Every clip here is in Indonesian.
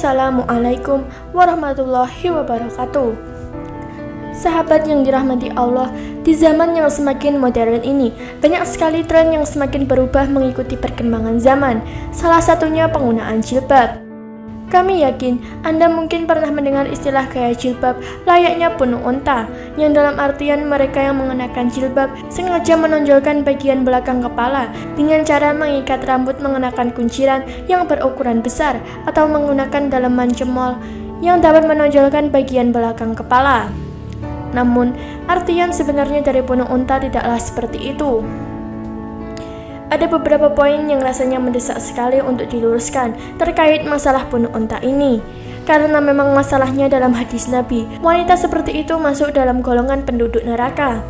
Assalamualaikum warahmatullahi wabarakatuh. Sahabat yang dirahmati Allah, di zaman yang semakin modern ini, banyak sekali tren yang semakin berubah mengikuti perkembangan zaman. Salah satunya penggunaan jilbab. Kami yakin Anda mungkin pernah mendengar istilah gaya jilbab layaknya punuk unta, yang dalam artian mereka yang mengenakan jilbab sengaja menonjolkan bagian belakang kepala dengan cara mengikat rambut mengenakan kunciran yang berukuran besar atau menggunakan daleman cemol yang dapat menonjolkan bagian belakang kepala. Namun, artian sebenarnya dari punuk unta tidaklah seperti itu. Ada beberapa poin yang rasanya mendesak sekali untuk diluruskan terkait masalah punuk unta ini. Karena memang masalahnya dalam hadis Nabi, wanita seperti itu masuk dalam golongan penduduk neraka.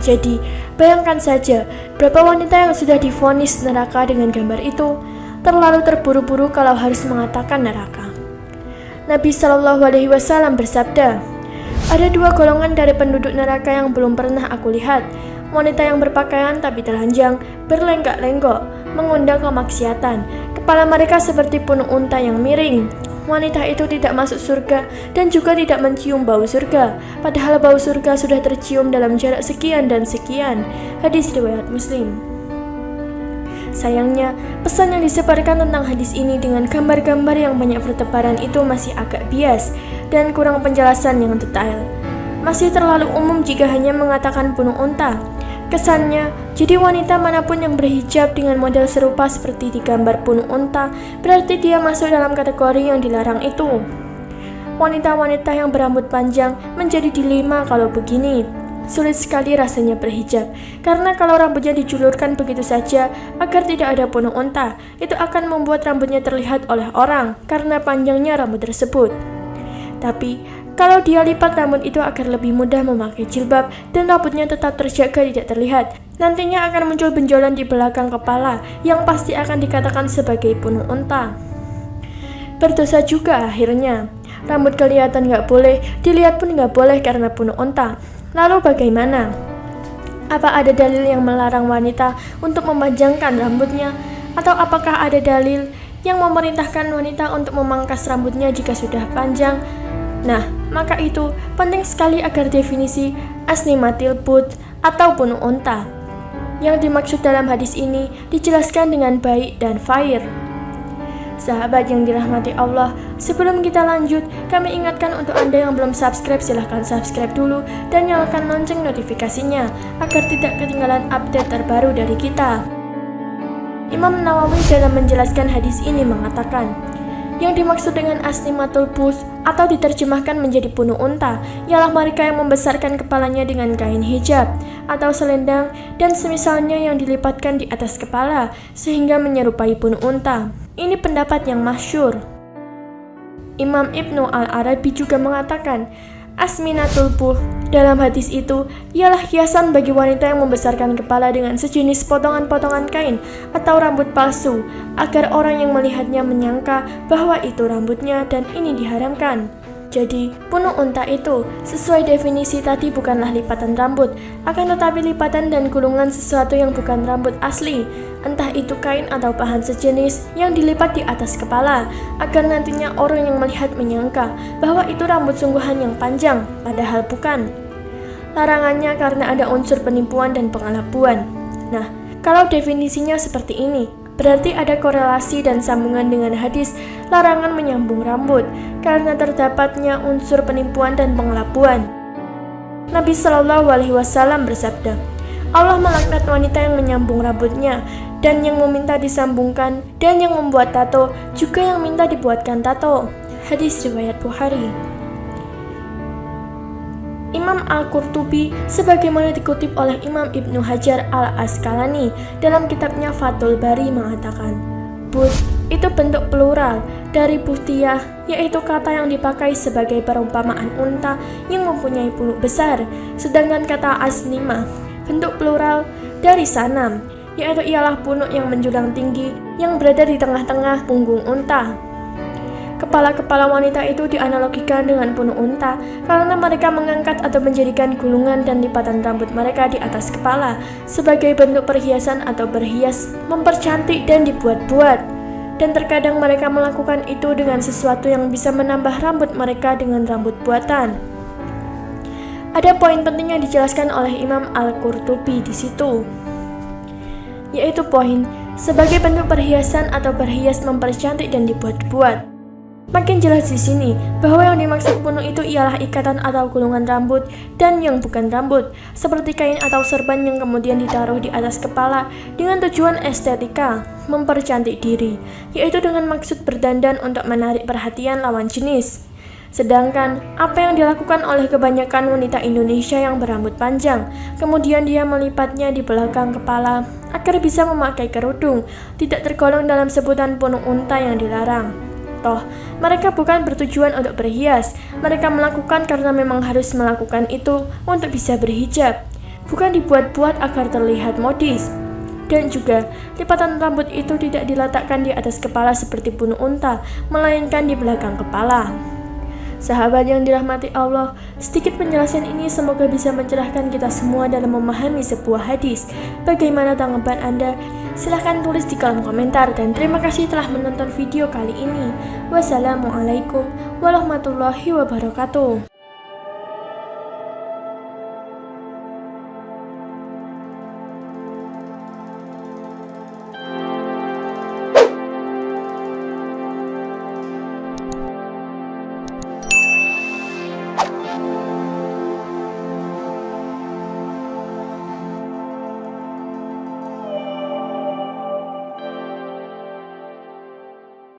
Jadi, bayangkan saja berapa wanita yang sudah divonis neraka dengan gambar itu. Terlalu terburu-buru kalau harus mengatakan neraka. Nabi SAW bersabda, "Ada dua golongan dari penduduk neraka yang belum pernah aku lihat. Wanita yang berpakaian tapi telanjang, berlenggak-lenggok, mengundang kemaksiatan. Kepala mereka seperti punuk unta yang miring. Wanita itu tidak masuk surga dan juga tidak mencium bau surga, padahal bau surga sudah tercium dalam jarak sekian dan sekian." Hadis riwayat Muslim. Sayangnya, pesan yang disebarkan tentang hadis ini dengan gambar-gambar yang banyak bertebaran itu masih agak bias dan kurang penjelasan yang detail. Masih terlalu umum jika hanya mengatakan punuk unta. Kesannya, jadi wanita manapun yang berhijab dengan model serupa seperti di gambar punuk unta, berarti dia masuk dalam kategori yang dilarang itu. Wanita-wanita yang berambut panjang menjadi dilema kalau begini. Sulit sekali rasanya berhijab, karena kalau rambutnya dijulurkan begitu saja agar tidak ada punuk unta, itu akan membuat rambutnya terlihat oleh orang karena panjangnya rambut tersebut. Tapi, kalau dia lipat rambut itu agar lebih mudah memakai jilbab dan rambutnya tetap terjaga tidak terlihat, nantinya akan muncul benjolan di belakang kepala yang pasti akan dikatakan sebagai punuk unta. Berdosa juga akhirnya. Rambut kelihatan nggak boleh, dilihat pun nggak boleh karena punuk unta. Lalu bagaimana? Apa ada dalil yang melarang wanita untuk memanjangkan rambutnya? Atau apakah ada dalil yang memerintahkan wanita untuk memangkas rambutnya jika sudah panjang? Nah, maka itu penting sekali agar definisi asnimatil but atau punuk unta yang dimaksud dalam hadis ini dijelaskan dengan baik dan fair. Sahabat yang dirahmati Allah, sebelum kita lanjut, kami ingatkan untuk Anda yang belum subscribe, silahkan subscribe dulu dan nyalakan lonceng notifikasinya agar tidak ketinggalan update terbaru dari kita. Imam Nawawi dalam menjelaskan hadis ini mengatakan, yang dimaksud dengan asnimatul buth atau diterjemahkan menjadi punuk unta ialah mereka yang membesarkan kepalanya dengan kain hijab atau selendang dan semisalnya yang dilipatkan di atas kepala sehingga menyerupai punuk unta. Ini pendapat yang masyhur. Imam Ibnu Al-Arabi juga mengatakan, asminatul buth dalam hadis itu ialah hiasan bagi wanita yang membesarkan kepala dengan sejenis potongan-potongan kain atau rambut palsu agar orang yang melihatnya menyangka bahwa itu rambutnya dan ini diharamkan. Jadi, punuk unta itu sesuai definisi tadi bukanlah lipatan rambut, akan tetapi lipatan dan gulungan sesuatu yang bukan rambut asli, entah itu kain atau bahan sejenis yang dilipat di atas kepala, agar nantinya orang yang melihat menyangka bahwa itu rambut sungguhan yang panjang, padahal bukan. Larangannya karena ada unsur penipuan dan pengelabuan. Nah, kalau definisinya seperti ini, berarti ada korelasi dan sambungan dengan hadis larangan menyambung rambut karena terdapatnya unsur penipuan dan pengelabuan. Nabi SAW bersabda, Allah melaknat wanita yang menyambung rambutnya dan yang meminta disambungkan dan yang membuat tato juga yang minta dibuatkan tato. Hadis riwayat Bukhari. Imam Al-Qurtubi sebagaimana dikutip oleh Imam Ibnu Hajar Al-Asqalani dalam kitabnya Fathul Bari mengatakan, but itu bentuk plural dari buhtiyah, yaitu kata yang dipakai sebagai perumpamaan unta yang mempunyai punuk besar, sedangkan kata asnimah bentuk plural dari sanam, yaitu ialah punuk yang menjulang tinggi yang berada di tengah-tengah punggung unta. Kepala-kepala wanita itu dianalogikan dengan punuk unta karena mereka mengangkat atau menjadikan gulungan dan lipatan rambut mereka di atas kepala sebagai bentuk perhiasan atau berhias, mempercantik dan dibuat-buat. dan terkadang mereka melakukan itu dengan sesuatu yang bisa menambah rambut mereka dengan rambut buatan. Ada poin penting yang dijelaskan oleh Imam Al-Qurtubi di situ, yaitu poin sebagai bentuk perhiasan atau berhias mempercantik dan dibuat-buat. Makin jelas di sini bahwa yang dimaksud punuk itu ialah ikatan atau gulungan rambut dan yang bukan rambut, seperti kain atau serban yang kemudian ditaruh di atas kepala dengan tujuan estetika, mempercantik diri, yaitu dengan maksud berdandan untuk menarik perhatian lawan jenis. Sedangkan apa yang dilakukan oleh kebanyakan wanita Indonesia yang berambut panjang, kemudian dia melipatnya di belakang kepala agar bisa memakai kerudung, tidak tergolong dalam sebutan punuk unta yang dilarang. Toh, mereka bukan bertujuan untuk berhias, mereka melakukan karena memang harus melakukan itu untuk bisa berhijab, bukan dibuat-buat agar terlihat modis. Dan juga, lipatan rambut itu tidak diletakkan di atas kepala seperti punuk unta, melainkan di belakang kepala. Sahabat yang dirahmati Allah, sedikit penjelasan ini semoga bisa mencerahkan kita semua dalam memahami sebuah hadis. Bagaimana tanggapan Anda? Silahkan tulis di kolom komentar dan terima kasih telah menonton video kali ini. Wassalamualaikum warahmatullahi wabarakatuh.